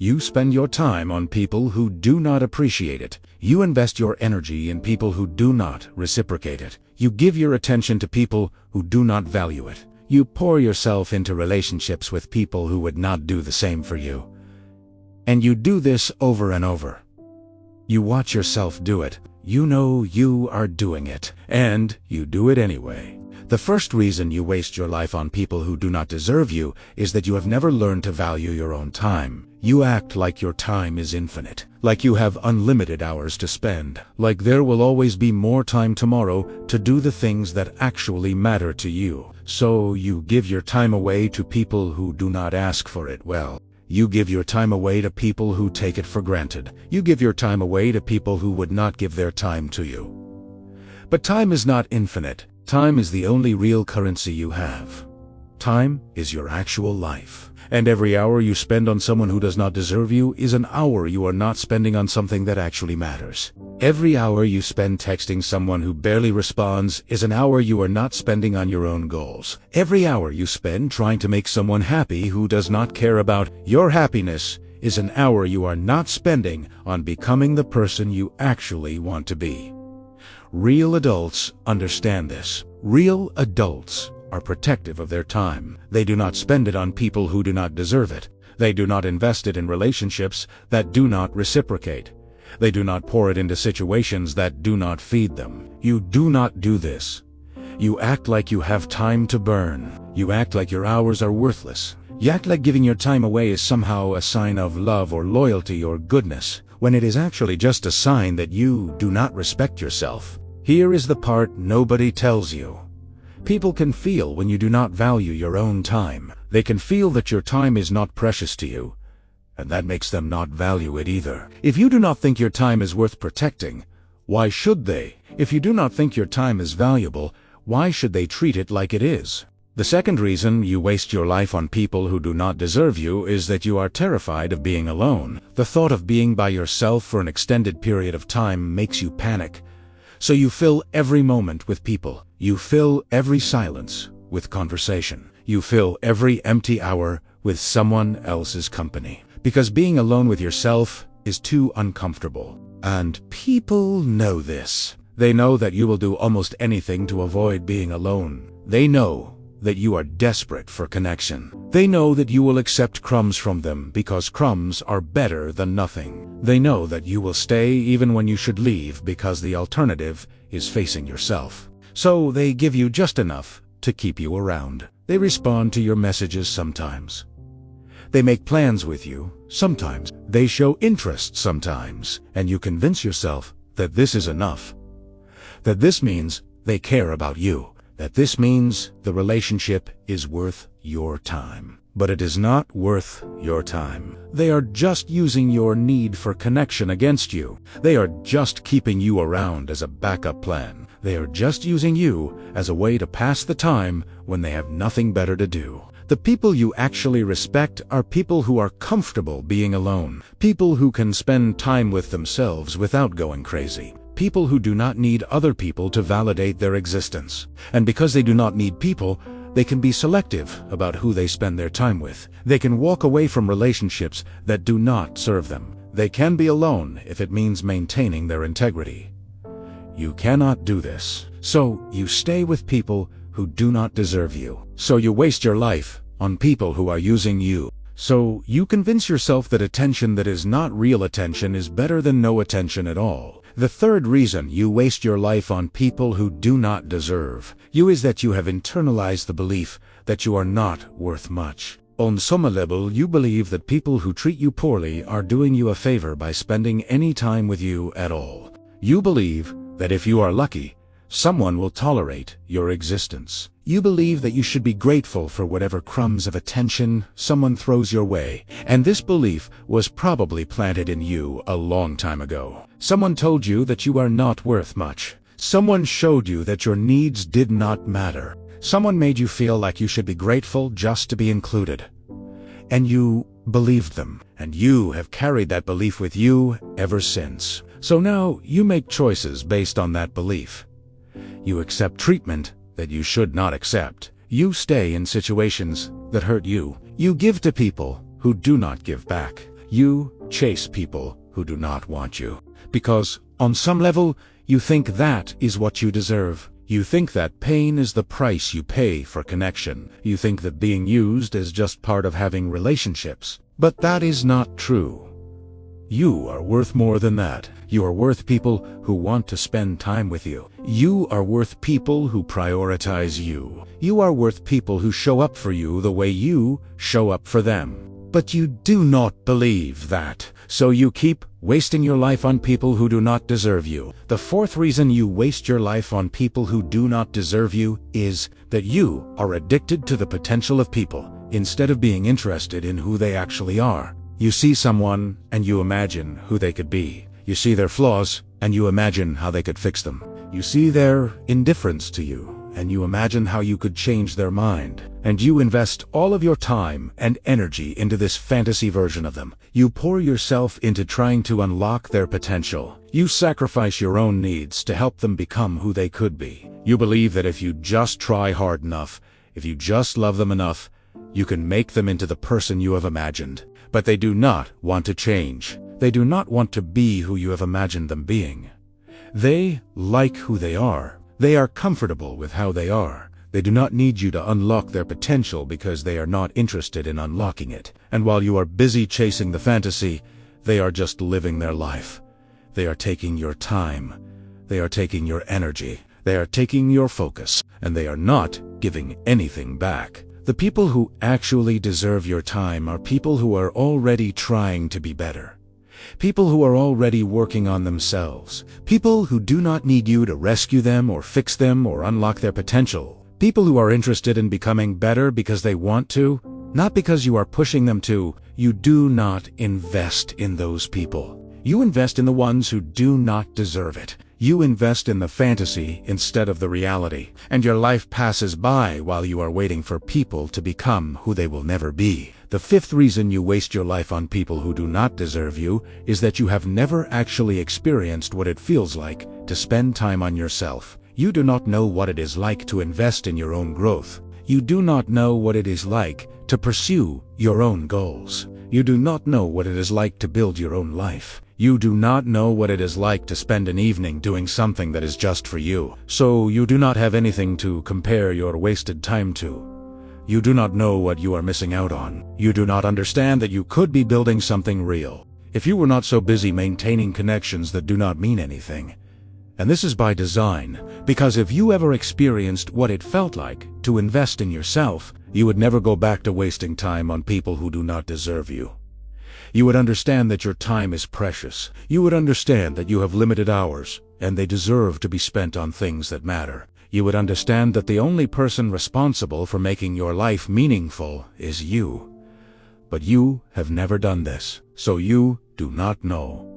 You spend your time on people who do not appreciate it. You invest your energy in people who do not reciprocate it. You give your attention to people who do not value it. You pour yourself into relationships with people who would not do the same for you. And you do this over and over. You watch yourself do it. You know you are doing it, and you do it anyway. The first reason you waste your life on people who do not deserve you is that you have never learned to value your own time. You act like your time is infinite, like you have unlimited hours to spend, like there will always be more time tomorrow to do the things that actually matter to you. So you give your time away to people who do not ask for it well. You give your time away to people who take it for granted. You give your time away to people who would not give their time to you. But time is not infinite. Time is the only real currency you have. Time is your actual life. And every hour you spend on someone who does not deserve you is an hour you are not spending on something that actually matters. Every hour you spend texting someone who barely responds is an hour you are not spending on your own goals. Every hour you spend trying to make someone happy who does not care about your happiness is an hour you are not spending on becoming the person you actually want to be. Real adults understand this. Real adults are protective of their time. They do not spend it on people who do not deserve it. They do not invest it in relationships that do not reciprocate. They do not pour it into situations that do not feed them. You do not do this. You act like you have time to burn. You act like your hours are worthless. You act like giving your time away is somehow a sign of love or loyalty or goodness, when it is actually just a sign that you do not respect yourself. Here is the part nobody tells you. People can feel when you do not value your own time. They can feel that your time is not precious to you, and that makes them not value it either. If you do not think your time is worth protecting, why should they? If you do not think your time is valuable, why should they treat it like it is? The second reason you waste your life on people who do not deserve you is that you are terrified of being alone. The thought of being by yourself for an extended period of time makes you panic. So you fill every moment with people. You fill every silence with conversation. You fill every empty hour with someone else's company. Because being alone with yourself is too uncomfortable. And people know this. They know that you will do almost anything to avoid being alone. They know that you are desperate for connection. They know that you will accept crumbs from them because crumbs are better than nothing. They know that you will stay even when you should leave because the alternative is facing yourself. So they give you just enough to keep you around. They respond to your messages sometimes. They make plans with you sometimes. They show interest sometimes. And you convince yourself that this is enough. That this means they care about you. That this means the relationship is worth your time. But it is not worth your time. They are just using your need for connection against you. They are just keeping you around as a backup plan. They are just using you as a way to pass the time when they have nothing better to do. The people you actually respect are people who are comfortable being alone. People who can spend time with themselves without going crazy. People who do not need other people to validate their existence. And because they do not need people, they can be selective about who they spend their time with. They can walk away from relationships that do not serve them. They can be alone if it means maintaining their integrity. You cannot do this. So you stay with people who do not deserve you. So you waste your life on people who are using you. So you convince yourself that attention that is not real attention is better than no attention at all. The third reason you waste your life on people who do not deserve you is that you have internalized the belief that you are not worth much. On some level, you believe that people who treat you poorly are doing you a favor by spending any time with you at all. You believe that if you are lucky, someone will tolerate your existence. You believe that you should be grateful for whatever crumbs of attention someone throws your way, and this belief was probably planted in you a long time ago. Someone told you that you are not worth much. Someone showed you that your needs did not matter. Someone made you feel like you should be grateful just to be included. And you believed them, and you have carried that belief with you ever since. So now you make choices based on that belief. You accept treatment that you should not accept. You stay in situations that hurt you. You give to people who do not give back. You chase people who do not want you. Because, on some level, you think that is what you deserve. You think that pain is the price you pay for connection. You think that being used is just part of having relationships. But that is not true. You are worth more than that. You are worth people who want to spend time with you. You are worth people who prioritize you. You are worth people who show up for you the way you show up for them. But you do not believe that, so you keep wasting your life on people who do not deserve you. The fourth reason you waste your life on people who do not deserve you is that you are addicted to the potential of people, instead of being interested in who they actually are. You see someone and you imagine who they could be. You see their flaws and you imagine how they could fix them. You see their indifference to you and you imagine how you could change their mind. And you invest all of your time and energy into this fantasy version of them. You pour yourself into trying to unlock their potential. You sacrifice your own needs to help them become who they could be. You believe that if you just try hard enough, if you just love them enough, you can make them into the person you have imagined. But they do not want to change. They do not want to be who you have imagined them being. They like who they are. They are comfortable with how they are. They do not need you to unlock their potential because they are not interested in unlocking it. And while you are busy chasing the fantasy, they are just living their life. They are taking your time. They are taking your energy. They are taking your focus. And they are not giving anything back. The people who actually deserve your time are people who are already trying to be better. People who are already working on themselves. People who do not need you to rescue them or fix them or unlock their potential. People who are interested in becoming better because they want to, not because you are pushing them to. You do not invest in those people. You invest in the ones who do not deserve it. You invest in the fantasy instead of the reality, and your life passes by while you are waiting for people to become who they will never be. The fifth reason you waste your life on people who do not deserve you is that you have never actually experienced what it feels like to spend time on yourself. You do not know what it is like to invest in your own growth. You do not know what it is like to pursue your own goals. You do not know what it is like to build your own life. You do not know what it is like to spend an evening doing something that is just for you. So you do not have anything to compare your wasted time to. You do not know what you are missing out on. You do not understand that you could be building something real if you were not so busy maintaining connections that do not mean anything. And this is by design, because if you ever experienced what it felt like to invest in yourself, you would never go back to wasting time on people who do not deserve you. You would understand that your time is precious. You would understand that you have limited hours, and they deserve to be spent on things that matter. You would understand that the only person responsible for making your life meaningful is you. But you have never done this, so you do not know.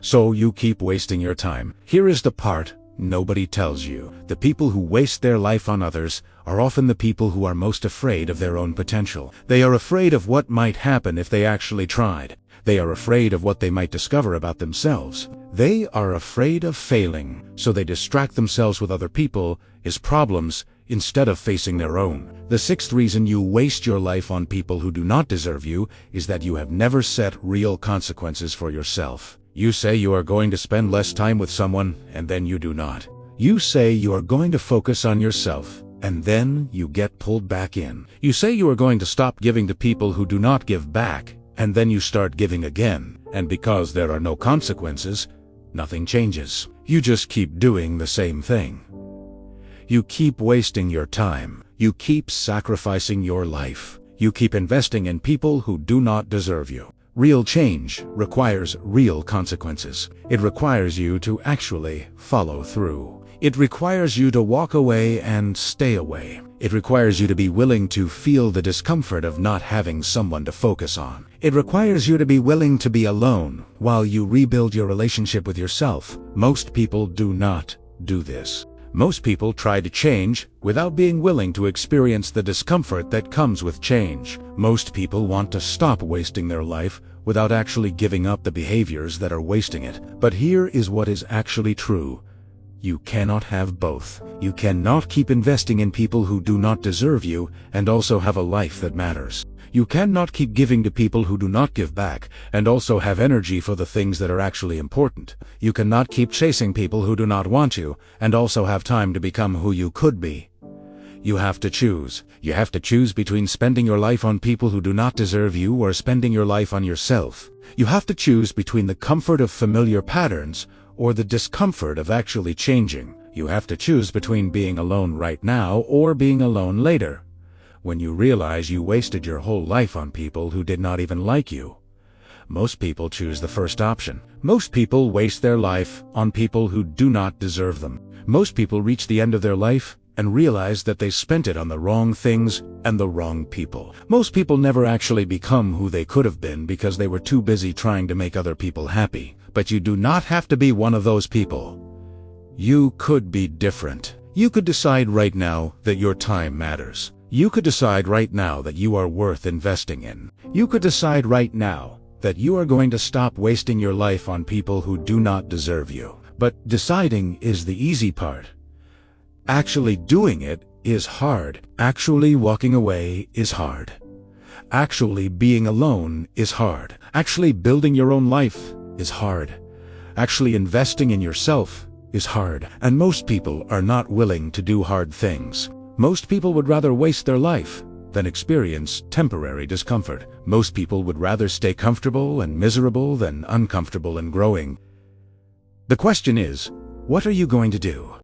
So you keep wasting your time. Here is the part nobody tells you. The people who waste their life on others are often the people who are most afraid of their own potential. They are afraid of what might happen if they actually tried. They are afraid of what they might discover about themselves. They are afraid of failing, so they distract themselves with other people's problems instead of facing their own. The sixth reason you waste your life on people who do not deserve you is that you have never set real consequences for yourself. You say you are going to spend less time with someone, and then you do not. You say you are going to focus on yourself, and then you get pulled back in. You say you are going to stop giving to people who do not give back, and then you start giving again. And because there are no consequences, nothing changes. You just keep doing the same thing. You keep wasting your time. You keep sacrificing your life. You keep investing in people who do not deserve you. Real change requires real consequences. It requires you to actually follow through. It requires you to walk away and stay away. It requires you to be willing to feel the discomfort of not having someone to focus on. It requires you to be willing to be alone while you rebuild your relationship with yourself. Most people do not do this. Most people try to change without being willing to experience the discomfort that comes with change. Most people want to stop wasting their life without actually giving up the behaviors that are wasting it. But here is what is actually true. You cannot have both. You cannot keep investing in people who do not deserve you and also have a life that matters. You cannot keep giving to people who do not give back, and also have energy for the things that are actually important. You cannot keep chasing people who do not want you, and also have time to become who you could be. You have to choose. You have to choose between spending your life on people who do not deserve you or spending your life on yourself. You have to choose between the comfort of familiar patterns or the discomfort of actually changing. You have to choose between being alone right now or being alone later, when you realize you wasted your whole life on people who did not even like you. Most people choose the first option. Most people waste their life on people who do not deserve them. Most people reach the end of their life and realize that they spent it on the wrong things and the wrong people. Most people never actually become who they could have been because they were too busy trying to make other people happy. But you do not have to be one of those people. You could be different. You could decide right now that your time matters. You could decide right now that you are worth investing in. You could decide right now that you are going to stop wasting your life on people who do not deserve you. But deciding is the easy part. Actually doing it is hard. Actually walking away is hard. Actually being alone is hard. Actually building your own life is hard. Actually investing in yourself is hard. And most people are not willing to do hard things. Most people would rather waste their life than experience temporary discomfort. Most people would rather stay comfortable and miserable than uncomfortable and growing. The question is, what are you going to do?